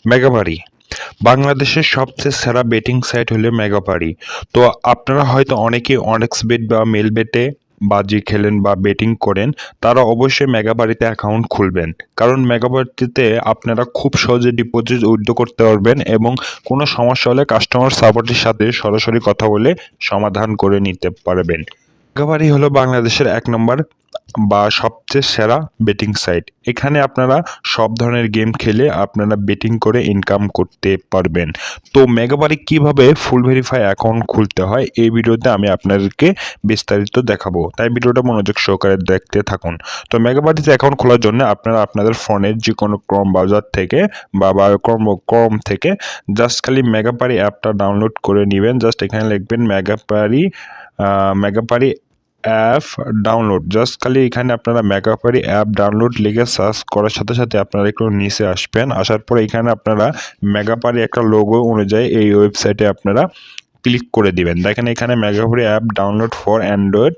মেগাবাড়ি বাংলাদেশের সবচেয়ে সেরা বেটিং সাইট হলো মেগাবাড়ি। তো আপনারা হয়তো অনেকেই অনেক্স বেট বা মেল বেটে বাজি খেলেন বা বেটিং করেন, তারা অবশ্যই মেগাবাড়িতে অ্যাকাউন্ট খুলবেন। কারণ মেগাবাড়িতে আপনারা খুব সহজে ডিপোজিট উইথড্র করতে পারবেন এবং কোনো সমস্যা হলে কাস্টমার সাপোর্টের সাথে সরাসরি কথা বলে সমাধান করে নিতে পারবেন। মেগাবাড়ি হলো বাংলাদেশের ১ নম্বর বা সবচেয়ে সেরা বেটিং সাইট। এখানে আপনারা সব ধরনের গেম খেলে আপনারা বেটিং করে ইনকাম করতে পারবেন। তো মেগাবাড়ি কিভাবে ফুল ভেরিফাই অ্যাকাউন্ট খুলতে হয় এই ভিডিওতে আমি আপনাদেরকে বিস্তারিত দেখাবো, তাই ভিডিওটা মনোযোগ সহকারে দেখতে থাকুন। তো মেগাবাড়িতে অ্যাকাউন্ট খোলার জন্য আপনারা আপনাদের ফোনের যে কোনো ক্রোম ব্রাউজার থেকে বা ক্রোম থেকে জাস্ট খালি মেগাবাড়ি অ্যাপটা ডাউনলোড করে নেবেন। জাস্ট এখানে লিখবেন মেগাবাড়ি অ্যাপ ডাউনলোড। জাস্ট খালি এখানে আপনারা মেগাবাড়ি অ্যাপ ডাউনলোড লিখে সার্চ করার সাথে সাথে আপনারা একটু নিচে আসবেন। আসার পরে এখানে আপনারা মেগাবাড়ি একটা লোগো অনুযায়ী এই ওয়েবসাইটে আপনারা ক্লিক করে দিবেন। দেখেন এখানে Megabari app download for Android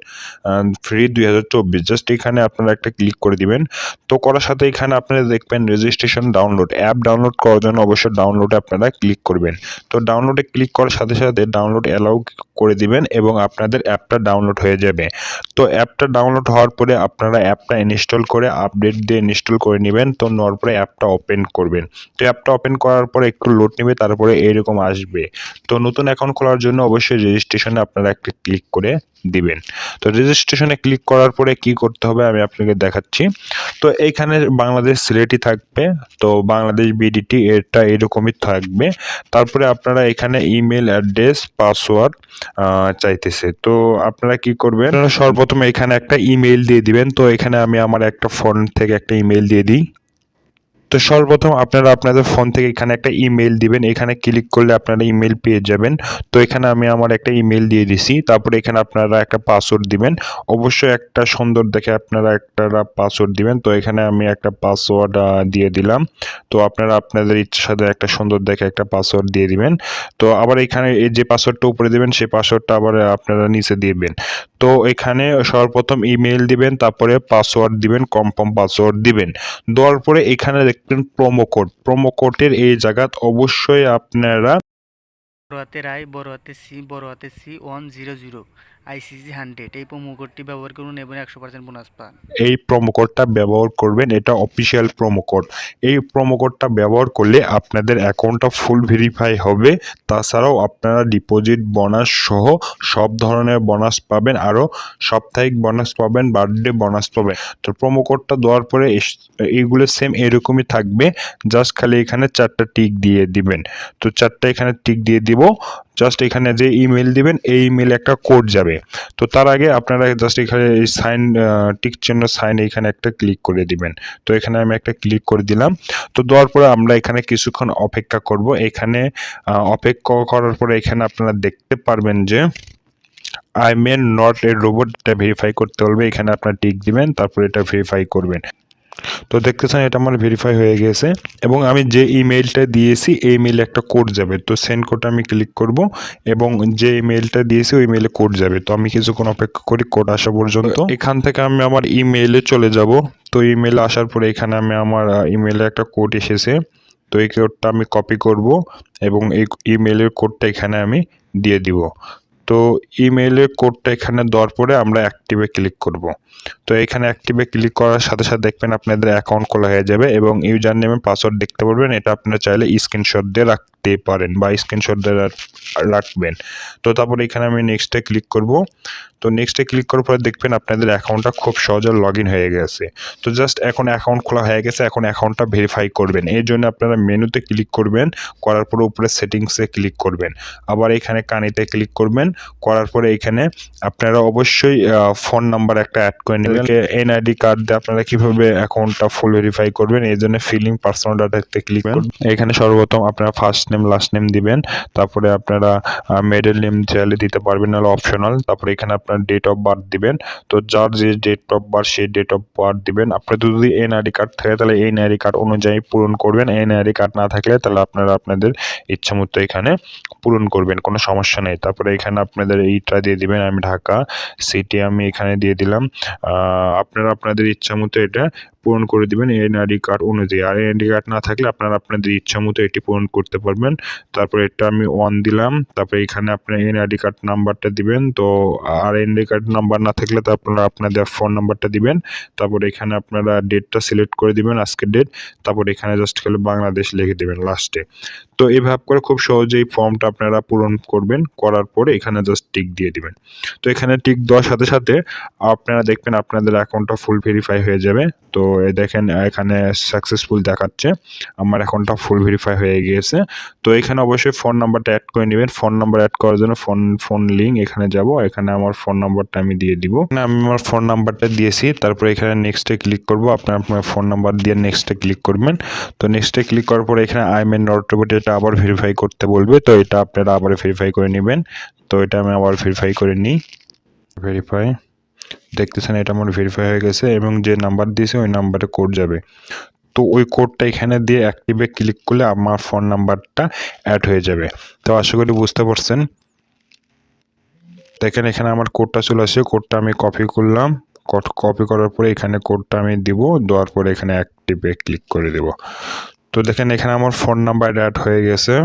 free 2024, just এখানে আপনারা একটা ক্লিক করে দিবেন। তো করার সাথে এখানে আপনারা দেখবেন রেজিস্ট্রেশন ডাউনলোড। অ্যাপ ডাউনলোড করার জন্য অবশ্যই ডাউনলোডে আপনারা ক্লিক করবেন। তো ডাউনলোডে ক্লিক করার সাথে সাথে ডাউনলোড অ্যালাউ করে দিবেন এবং আপনাদের অ্যাপটা ডাউনলোড হয়ে যাবে। তো অ্যাপটা ডাউনলোড হওয়ার পরে আপনারা অ্যাপটা ইনস্টল করে আপডেট দিয়ে ইনস্টল করে নেবেন। তো নেওয়ার পরে অ্যাপটা ওপেন করবেন। তো অ্যাপটা ওপেন করার পরে একটু লোড নেবে, তারপরে এরকম আসবে। তো নতুন অ্যাকাউন্ট খোলার জন্য অবশ্যই রেজিস্ট্রেশনে আপনারা একটা ক্লিক করে দিবেন। তো রেজিস্ট্রেশনে ক্লিক করার পরে কি করতে হবে আমি আপনাকে দেখাচ্ছি। তো এইখানে বাংলাদেশ সিলেটি থাকবে, তো বাংলাদেশ বিডিটি এটা এরকমই থাকবে। তারপরে আপনারা এখানে ইমেল অ্যাড্রেস পাসওয়ার্ড চাইতেছে। তো আপনারা কি করবেন, সর্বপ্রথমে এখানে একটা ইমেল দিয়ে দিবেন। তো এখানে আমি আমার একটা ফোন থেকে একটা ইমেল দিয়ে দিই। তো সর্বপ্রথম আপনারা আপনাদের ফোন থেকে এখানে একটা ইমেল দিবেন। এখানে ক্লিক করলে আপনারা ইমেল পেয়ে যাবেন। তো এখানে আমি আমার একটা ইমেল দিয়ে দিছি। তারপরে এখানে আপনারা একটা পাসওয়ার্ড দিবেন। অবশ্যই একটা সুন্দর দেখে আপনারা একটা পাসওয়ার্ড দিবেন। তো এখানে আমি একটা পাসওয়ার্ড দিয়ে দিলাম। তো আপনারা আপনাদের ইচ্ছার সাথে একটা সুন্দর দেখে একটা পাসওয়ার্ড দিয়ে দিবেন। তো আবার এখানে এই যে পাসওয়ার্ডটা উপরে দিবেন সেই পাসওয়ার্ডটা আবার আপনারা নিচে দিবেন। তো এখানে সর্বপ্রথম ইমেল দিবেন, তারপরে পাসওয়ার্ড দিবেন, কনফার্ম পাসওয়ার্ড দিবেন। দেওয়ার পরে এখানে দেখবেন প্রোমো কোডের এই জায়গাত অবশ্যই আপনারা বড় হাতের আই, বড় হাতের সি 100 আইসিসি 100 এই প্রোমো কোডটি ব্যবহার করুন এবং 100% বোনাস পান। এই প্রোমো কোডটা ব্যবহার করবেন। এটা অফিসিয়াল প্রোমো কোড। এই প্রোমো কোডটা ব্যবহার করলে আপনাদের অ্যাকাউন্টটা ফুল ভেরিফাই হবে। তাছাড়াও আপনারা ডিপোজিট বোনাস সহ সব ধরনের বোনাস পাবেন, আরও সাপ্তাহিক বোনাস পাবেন, বার্থডে বোনাস পাবেন। তো প্রোমো কোডটা দেওয়ার পরে এইগুলো সেম এরকমই থাকবে। জাস্ট খালি এখানে 4টা টিক দিয়ে দিবেন। তো 4টা এখানে টিক দিয়ে দিব। জাস্ট এখানে যে ইমেল দিবেন এই ইমেলে একটা কোড যাবে। তো তার আগে আপনারা জাস্ট এখানে এই সাইন টিক চিহ্ন সাইন এখানে একটা ক্লিক করে দিবেন। তো এখানে আমি একটা ক্লিক করে দিলাম। তো দেওয়ার পরে আমরা এখানে কিছুক্ষণ অপেক্ষা করব। এখানে অপেক্ষা করার পরে এখানে আপনারা দেখতে পারবেন যে I am not a robot, এটা ভেরিফাই করতে বলবে। এখানে আপনারা টিক দিবেন, তারপরে এটা ভেরিফাই করবেন। তো দেখতেছেন এটা আমার ভেরিফাই হয়ে গেছে এবং আমি যে ইমেইলটা দিয়েছি এই ইমেইলে একটা কোড যাবে। তো সেন্ড কোডে আমি ক্লিক করব এবং যে ইমেইলটা দিয়েছি ওই ইমেইলে কোড যাবে। তো আমি কিছুক্ষণ অপেক্ষা করি কোড আসা পর্যন্ত। এখান থেকে আমি আমার ইমেইলে চলে যাব। তো ইমেইলে আসার পরে এখানে আমি আমার ইমেইলে একটা কোড এসেছে। তো এই কোডটা আমি কপি করব এবং এই ইমেইলের কোডটা এখানে আমি দিয়ে দিব। তো ইমেইলের কোডটা এখানে দেওয়ার পরে আমরা অ্যাক্টিভে ক্লিক করব। তো এখানে অ্যাক্টিভে ক্লিক করার সাথে সাথে দেখবেন আপনাদের অ্যাকাউন্ট খোলা হয়ে যাবে এবং ইউজার নেমে পাসওয়ার্ড দেখতে পারবেন। এটা আপনারা চাইলে স্ক্রিনশট দিয়ে রাখতে পারেন বা স্ক্রিনশট দিয়ে রাখবেন। তো তারপরে এখানে আমি নেক্সটে ক্লিক করব। তো নেক্সটে ক্লিক করার পরে দেখবেন আপনাদের অ্যাকাউন্টটা খুব সহজে লগ ইন হয়ে গেছে। তো জাস্ট এখন অ্যাকাউন্ট খোলা হয়ে গেছে, এখন অ্যাকাউন্টটা ভেরিফাই করবেন। এর জন্য আপনারা মেনুতে ক্লিক করবেন, করার পরে উপরে সেটিংসে ক্লিক করবেন, আবার এখানে কানিতে ক্লিক করবেন। করার পরে এখানে আপনারা অবশ্যই ফোন নাম্বার একটা অ্যাড করে নেবেন। এনআইডি কার্ড দিয়ে আপনারা কীভাবে অ্যাকাউন্টটা ফুল ভেরিফাই করবেন এই জন্য ফিলিং পার্সোনাল ডাটাতে ক্লিক করবেন। এখানে সর্বপ্রথম আপনারা ফার্স্ট নেম লাস্ট নেম দিবেন, তারপরে আপনারা মিডল নেম চাইলে দিতে পারবেন, নাহলে অপশনাল। তারপরে এখানে আপনার ডেট অফ বার্থ দিবেন। তো যার যে ডেট অফ বার্থ সেই ডেট অফ বার্থ দিবেন। আপনার যদি এনআইডি কার্ড থাকে তাহলে এনআইডি কার্ড অনুযায়ী পূরণ করবেন। এনআইডি কার্ড না থাকলে তাহলে আপনারা আপনাদের ইচ্ছা মতো এখানে পূরণ করবেন, কোনো সমস্যা নেই। তারপরে এখানে আপনাদের এইটা দিয়ে দিবেন, আমি ঢাকা সিটি আমি এখানে দিয়ে দিলাম। আপনারা আপনাদের ইচ্ছা মতো এটা পূরণ করে দিবেন এনআইডি কার্ড অনুযায়ী। আর এনআইডি কার্ড না থাকলে আপনারা আপনাদের ইচ্ছা মতো এটি পূরণ করতে পারবেন। তারপর এটা আমি 1 দিলাম। তারপরে এখানে আপনার এনআইডি কার্ড নাম্বারটা দিবেন। তো আর এনআইডি কার্ড নাম্বার না থাকলে তো আপনারা আপনাদের ফোন নাম্বারটা দিবেন। তারপর এখানে আপনারা ডেটটা সিলেক্ট করে দিবেন, আজকের ডেট। তারপর এখানে জাস্ট খালি বাংলাদেশ লিখে দিবেন লাস্টে। তো এভাবে করে খুব সহজেই ফর্মটা আপনারা পূরণ করবেন। করার পরে এখানে জাস্ট টিক দিয়ে দিবেন। তো এখানে টিক দেওয়ার সাথে সাথে আপনারা দেখবেন আপনাদের অ্যাকাউন্টটা ফুল ভেরিফাই হয়ে যাবে। তো দেখেন এখানে সাকসেসফুল দেখাচ্ছে, আমার অ্যাকাউন্টটা ফুল ভেরিফাই হয়ে গিয়েছে। তো এখানে অবশ্যই ফোন নাম্বারটা অ্যাড করে নেবেন। ফোন নাম্বার অ্যাড করার জন্য ফোন লিঙ্ক এখানে যাব, এখানে আমার ফোন নাম্বারটা আমি দিয়ে দিব। আমি আমার ফোন নাম্বারটা দিয়েছি। তারপরে এখানে নেক্সটে ক্লিক করব। আপনার ফোন নাম্বার দিয়ে নেক্সটে ক্লিক করবেন। তো নেক্সটে ক্লিক করার পরে এখানে আই এম নট রোবট এটা আবার ভেরিফাই করতে বলবে। তো এটা আপনারা আবার ভেরিফাই করে নেবেন। তো এটা আমি আবার ভেরিফাই করে নিই। ভেরিফাই, দেখতেছেন এটা আমার ভেরিফাই হয়ে গেছে এবং যে নাম্বার দিয়েছে ওই নাম্বারে কোড যাবে। তো ওই কোডটা এখানে দিয়ে অ্যাক্টিভে ক্লিক করলে আমার ফোন নাম্বারটা অ্যাড হয়ে যাবে। তো আশা করি বুঝতে পারছেন। দেখেন এখানে আমার কোডটা চলে আসে, কোডটা আমি কপি করলাম। কপি করার পরে এখানে কোডটা আমি দিব, দেওয়ার পরে এখানে অ্যাক্টিভে ক্লিক করে দেব। তো দেখেন এখানে আমার ফোন নাম্বার অ্যাড হয়ে গেছে।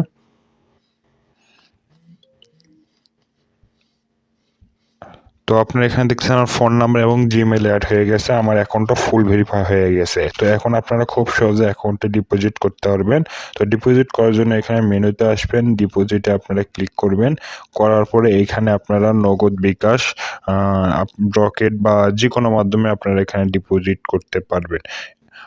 তো আপনারা এখানে দেখছেন আমার ফোন নাম্বার এবং জিমেল অ্যাড হয়ে গেছে, আমার অ্যাকাউন্টটা ফুল ভেরিফাই হয়ে গেছে। তো এখন আপনারা খুব সহজে অ্যাকাউন্টে ডিপোজিট করতে পারবেন। তো ডিপোজিট করার জন্য এখানে মেনুতে আসবেন, ডিপোজিটে আপনারা ক্লিক করবেন। করার পরে এইখানে আপনারা নগদ, বিকাশ, রকেট বা যে কোনো মাধ্যমে আপনারা এখানে ডিপোজিট করতে পারবেন।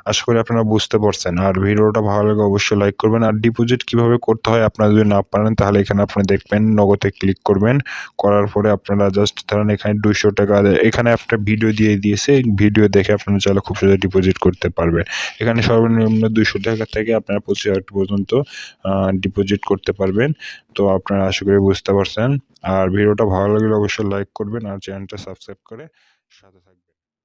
আশা করি আপনারা বুঝতে পারছেন। আর ভিডিওটা ভালো লাগে অবশ্যই লাইক করবেন। আর ডিপোজিট কিভাবে করতে হয় আপনারা যদি না পারেন তাহলে এখানে আপনারা দেখবেন নগদে ক্লিক করবেন। করার পরে আপনারা জাস্ট ধরেন এখানে 200 টাকা এখানে একটা ভিডিও দিয়ে দিয়েছে, ভিডিও দেখে আপনারা চাইলে খুব সহজে ডিপোজিট করতে পারবেন। এখানে সর্বনিম্ন 200 টাকা থেকে আপনারা 25,000 পর্যন্ত ডিপোজিট করতে পারবেন। তো আপনারা আশা করি বুঝতে পারছেন। আর ভিডিওটা ভালো লাগলে অবশ্যই লাইক করবেন আর চ্যানেলটা সাবস্ক্রাইব করে সাথে থাকবেন।